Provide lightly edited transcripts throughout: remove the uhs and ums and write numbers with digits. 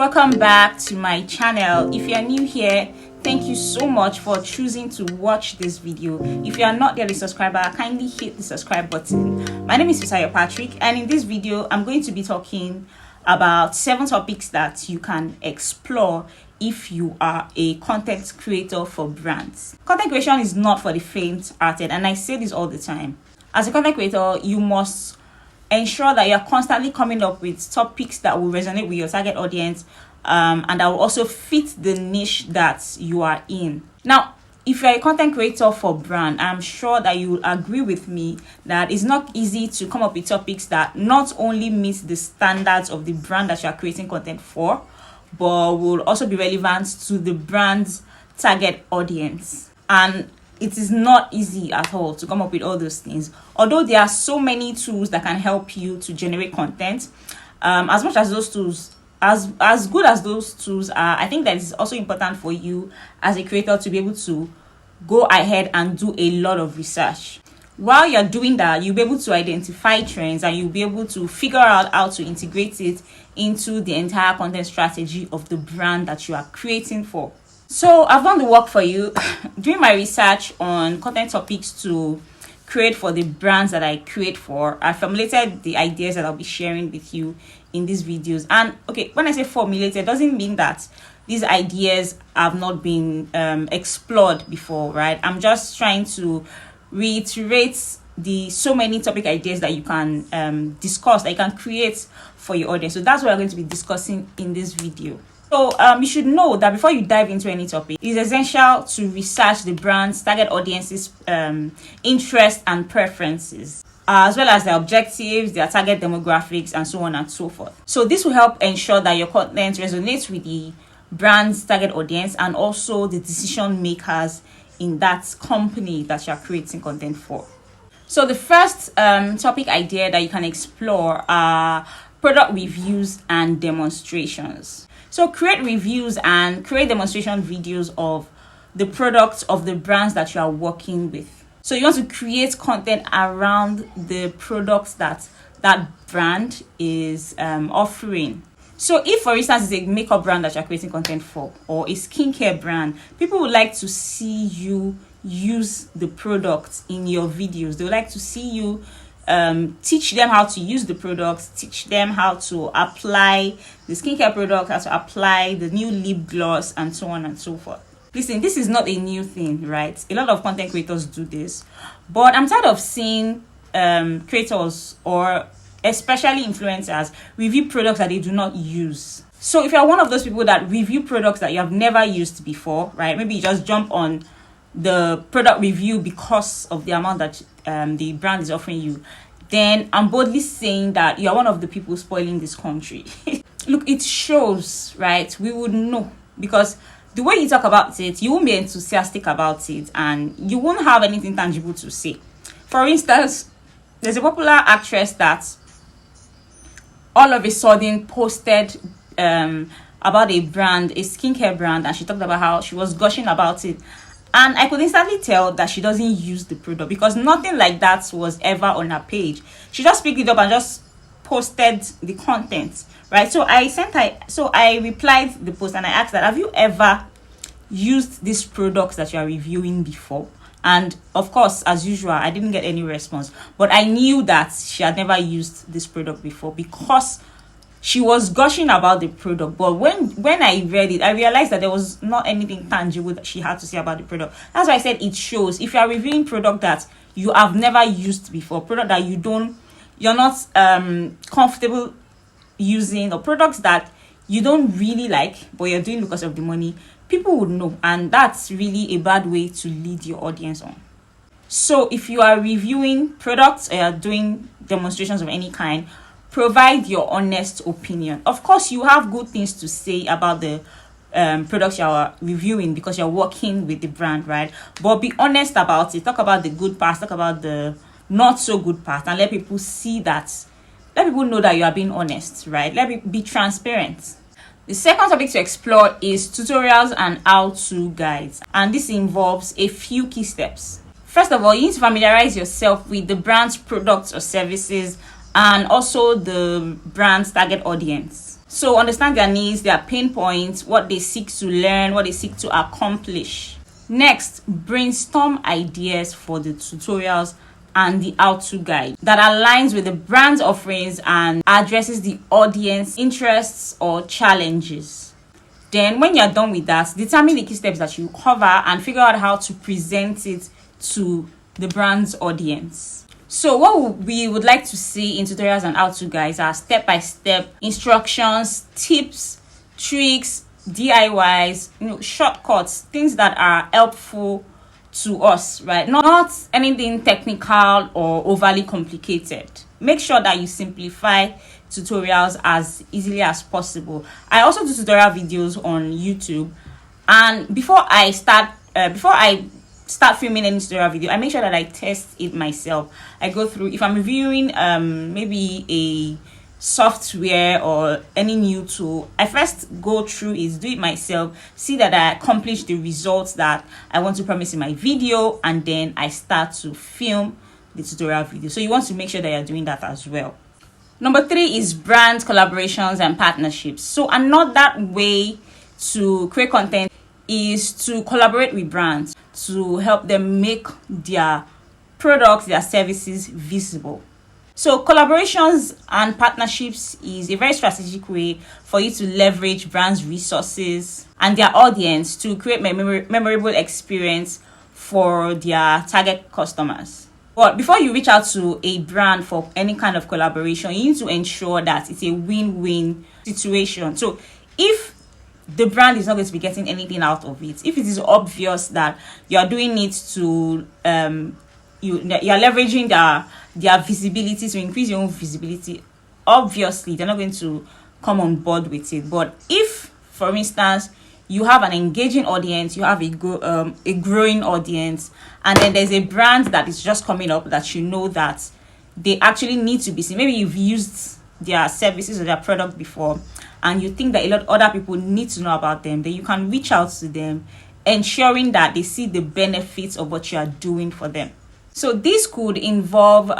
Welcome back to my channel. If you are new here, thank you so much for choosing to watch this video. If you are not yet a subscriber, kindly hit the subscribe button. My name is Fisayo Patrick, and in this video I'm going to be talking about 7 topics that you can explore if you are a content creator for brands. Content creation is not for the faint-hearted, and I say this all the time. As a content creator, you must ensure that you're constantly coming up with topics that will resonate with your target audience, and that will also fit the niche that you are in. Now, if you're a content creator for brand, I'm sure that you will agree with me that it's not easy to come up with topics that not only meet the standards of the brand that you are creating content for, but will also be relevant to the brand's target audience. And it is not easy at all to come up with all those things. Although there are so many tools that can help you to generate content, as much as those tools, as good as those tools are, I think that it's also important for you as a creator to be able to go ahead and do a lot of research. While you're doing that, you'll be able to identify trends and you'll be able to figure out how to integrate it into the entire content strategy of the brand that you are creating for. So I've done the work for you. Doing my research on content topics to create for the brands that I create for, I formulated the ideas that I'll be sharing with you in these videos. And okay, when I say formulated, it doesn't mean that these ideas have not been explored before, right? I'm just trying to reiterate the so many topic ideas that you can discuss, that you can create for your audience. So that's what we're going to be discussing in this video. So you should know that before you dive into any topic, it's essential to research the brand's target audience's interests and preferences, as well as their objectives, their target demographics, and so on and so forth. So this will help ensure that your content resonates with the brand's target audience and also the decision makers in that company that you're creating content for. So the first topic idea that you can explore are product reviews and demonstrations. So create reviews and create demonstration videos of the products of the brands that you are working with. So you want to create content around the products that that brand is offering. So if, for instance, it's a makeup brand that you're creating content for, or a skincare brand, people would like to see you use the products in your videos. They would like to see you teach them how to use the products, teach them how to apply the skincare product, how to apply the new lip gloss, and so on and so forth. Listen, this is not a new thing, right? A lot of content creators do this, but I'm tired of seeing creators, or especially influencers, review products that they do not use. So if you're one of those people that review products that you have never used before, right? Maybe you just jump on the product review because of the amount that the brand is offering you, then I'm boldly saying that you are one of the people spoiling this country. Look, it shows, right? We would know, because the way you talk about it, you won't be enthusiastic about it and you won't have anything tangible to say. For instance, there's a popular actress that all of a sudden posted about a brand, a skincare brand, and she talked about how she was gushing about it. And I could instantly tell that she doesn't use the product, because nothing like that was ever on her page. She just picked it up and just posted the content, right? So I replied the post and I asked that, have you ever used these products that you are reviewing before? And of course, as usual, I didn't get any response. But I knew that she had never used this product before, because she was gushing about the product. But when I read it, I realized that there was not anything tangible that she had to say about the product. That's why I said it shows. If you are reviewing product that you have never used before, product that you're not comfortable using, or products that you don't really like but you're doing because of the money, people would know, and that's really a bad way to lead your audience on. So if you are reviewing products or you're doing demonstrations of any kind, provide your honest opinion. Of course, you have good things to say about the products you are reviewing because you're working with the brand, right? But be honest about it. Talk about the good parts, talk about the not so good parts, and let people see that. Let people know that you are being honest, right? Let me be transparent. The second topic to explore is tutorials and how-to guides, and this involves a few key steps. First of all, you need to familiarize yourself with the brand's products or services and also the brand's target audience. So understand their needs, their pain points, what they seek to learn, what they seek to accomplish. Next, brainstorm ideas for the tutorials and the how-to guide that aligns with the brand's offerings and addresses the audience interests or challenges. Then when you're done with that, determine the key steps that you cover and figure out how to present it to the brand's audience. So what we would like to see in tutorials and how-to guides are step-by-step instructions, tips, tricks, DIYs, shortcuts, things that are helpful to us, right? Not anything technical or overly complicated. Make sure that you simplify tutorials as easily as possible. I also do tutorial videos on YouTube, and before I start filming any tutorial video, I make sure that I test it myself. I go through, if I'm reviewing maybe a software or any new tool, I first go through it, do it myself, see that I accomplish the results that I want to promise in my video, and then I start to film the tutorial video. So you want to make sure that you're doing that as well. Number 3 is brand collaborations and partnerships. So another way to create content is to collaborate with brands to help them make their products, their services visible. So collaborations and partnerships is a very strategic way for you to leverage brands' resources and their audience to create memorable experience for their target customers. But before you reach out to a brand for any kind of collaboration, you need to ensure that it's a win-win situation. So if the brand is not going to be getting anything out of it, if it is obvious that you are doing it to you're leveraging their visibility to increase your own visibility, obviously they're not going to come on board with it. But if, for instance, you have an engaging audience, you have a growing audience, and then there's a brand that is just coming up that you know that they actually need to be seen, maybe you've used their services or their product before and you think that a lot of other people need to know about them, then you can reach out to them, ensuring that they see the benefits of what you are doing for them. So this could involve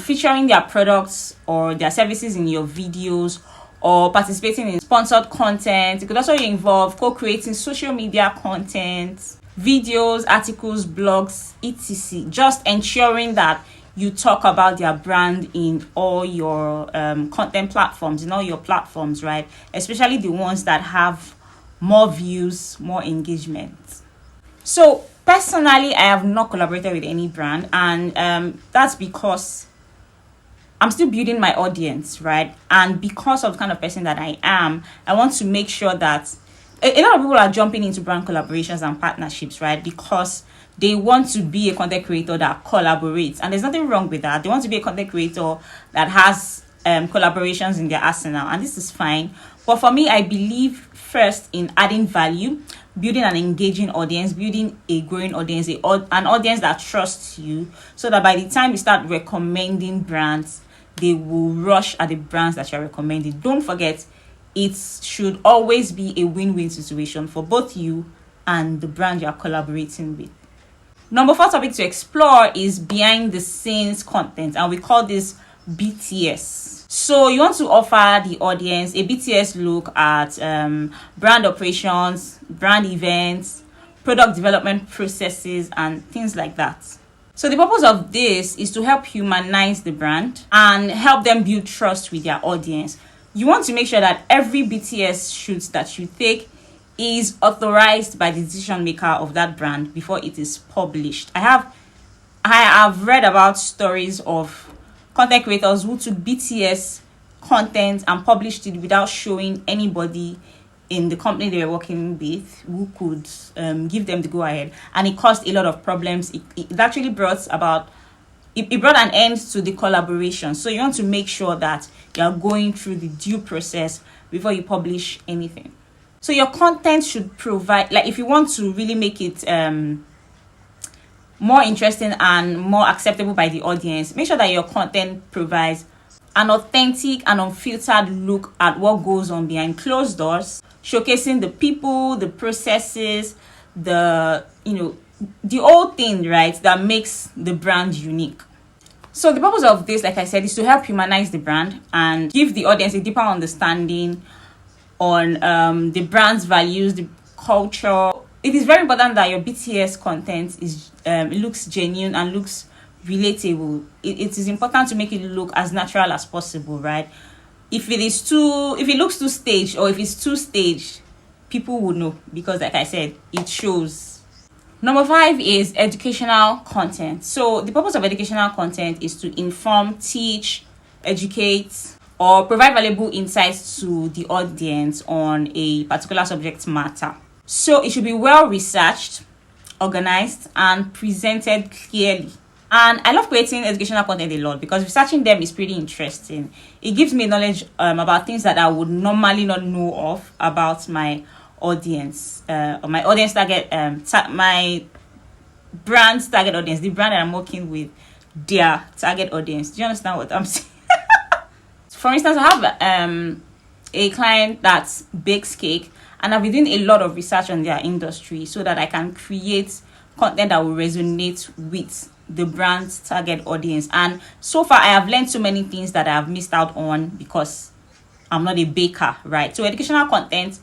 featuring their products or their services in your videos, or participating in sponsored content. It could also involve co-creating social media content, videos, articles, blogs, etc. Just ensuring that you talk about their brand in all your content platforms, in all your platforms, right? Especially the ones that have more views, more engagement. So personally, I have not collaborated with any brand, and that's because I'm still building my audience, right? And because of the kind of person that I am, I want to make sure that a lot of people are jumping into brand collaborations and partnerships, right? Because they want to be a content creator that collaborates, and there's nothing wrong with that. They want to be a content creator that has collaborations in their arsenal, and this is fine. But for me, I believe first in adding value, building an engaging audience, building a growing audience, an audience that trusts you, so that by the time you start recommending brands, they will rush at the brands that you're recommending. Don't forget, it should always be a win-win situation for both you and the brand you're collaborating with. Number 4 topic to explore is behind the scenes content, and we call this BTS. So you want to offer the audience a BTS look at brand operations, brand events, product development processes, and things like that. So the purpose of this is to help humanize the brand and help them build trust with their audience. You want to make sure that every BTS shoot that you take is authorized by the decision maker of that brand before it is published. I have read about stories of content creators who took BTS content and published it without showing anybody in the company they were working with who could give them the go ahead, and it caused a lot of problems. It actually brought an end to the collaboration. So you want to make sure that you are going through the due process before you publish anything. So your content should provide, like, if you want to really make it more interesting and more acceptable by the audience, make sure that your content provides an authentic and unfiltered look at what goes on behind closed doors, showcasing the people, the processes, the whole thing, right, that makes the brand unique. So the purpose of this, like I said, is to help humanize the brand and give the audience a deeper understanding on the brand's values, the culture. It is very important that your BTS content is looks genuine and looks relatable. It is important to make it look as natural as possible, right? If it looks too staged, or if it's too staged, people would know, because like I said, it shows. Number 5 is educational content. So the purpose of educational content is to inform, teach, educate, or provide valuable insights to the audience on a particular subject matter. So it should be well researched, organized, and presented clearly. And I love creating educational content a lot, because researching them is pretty interesting. It gives me knowledge about things that I would normally not know of about my audience, or my audience target, my brand's target audience, the brand that I'm working with, their target audience. Do you understand what I'm saying? For instance, I have a client that bakes cake, and I've been doing a lot of research on their industry so that I can create content that will resonate with the brand's target audience. And so far I have learned so many things that I have missed out on because I'm not a baker, right? So educational content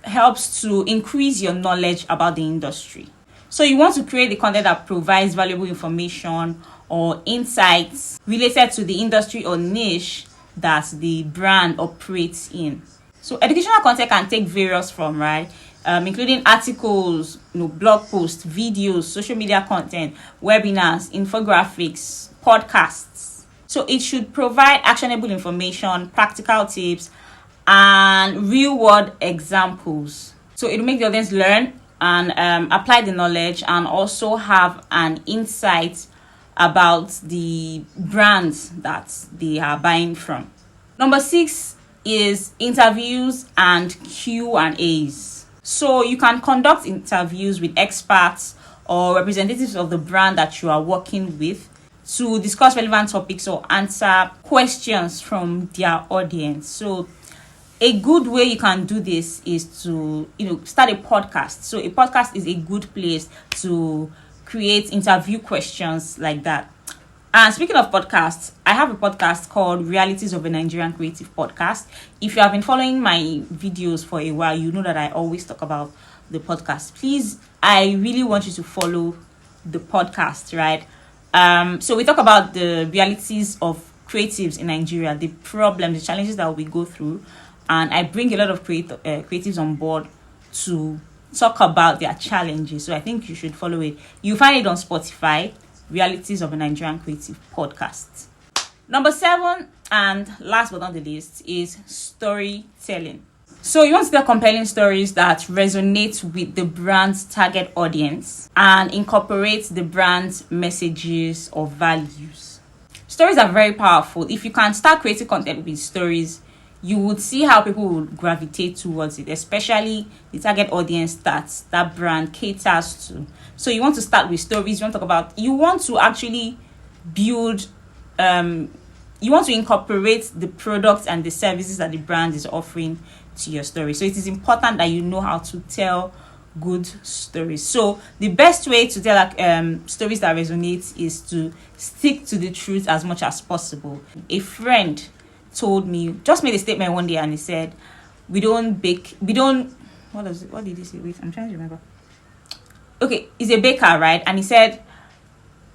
helps to increase your knowledge about the industry. So you want to create the content that provides valuable information or insights related to the industry or niche that the brand operates in. So educational content can take various forms, right? Including articles, blog posts, videos, social media content, webinars, infographics, podcasts. So it should provide actionable information, practical tips, and real-world examples. So it will make the audience learn and apply the knowledge, and also have an insight about the brands that they are buying from. Number 6 is interviews and Q&As. So you can conduct interviews with experts or representatives of the brand that you are working with to discuss relevant topics or answer questions from their audience. So a good way you can do this is to start a podcast. So a podcast is a good place to create interview questions like that. And speaking of podcasts, I have a podcast called Realities of a Nigerian Creative Podcast. If you have been following my videos for a while, you know that I always talk about the podcast. Please, I really want you to follow the podcast, right? So we talk about the realities of creatives in Nigeria, the problems, the challenges that we go through. And I bring a lot of creatives on board to talk about their challenges. So I think you should follow it. You find it on Spotify. Realities of a Nigerian Creative Podcast. Number 7, and last but not the least, is storytelling. So you want to tell compelling stories that resonate with the brand's target audience and incorporate the brand's messages or values. Stories are very powerful. If you can start creating content with stories, you would see how people would gravitate towards it, especially the target audience that brand caters to. So you want to start with stories. You want to actually build, you want to incorporate the products and the services that the brand is offering to your story. So it is important that you know how to tell good stories. So the best way to tell stories that resonate is to stick to the truth as much as possible. A friend just made a statement one day, and he said, what did he say? Wait, I'm trying to remember. Okay, he's a baker, right? And he said,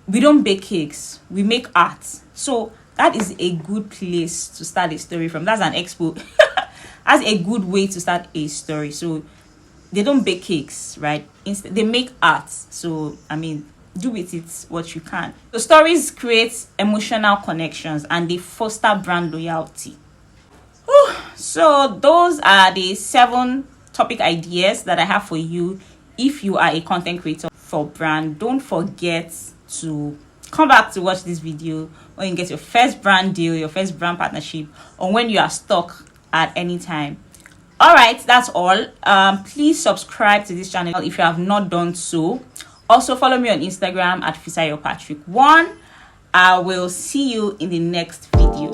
we don't bake cakes, we make art. So that is a good place to start a story from. That's an expo. That's a good way to start a story. So they don't bake cakes, right? Instead, they make art. So, do with it what you can. So stories create emotional connections and they foster brand loyalty. So those are the 7 topic ideas that I have for you. If you are a content creator for brand, don't forget to come back to watch this video when you get your first brand deal, your first brand partnership, or when you are stuck at any time. All right, that's all. Please subscribe to this channel if you have not done so. Also follow me on Instagram at Fisayo Patrick 1. I will see you in the next video.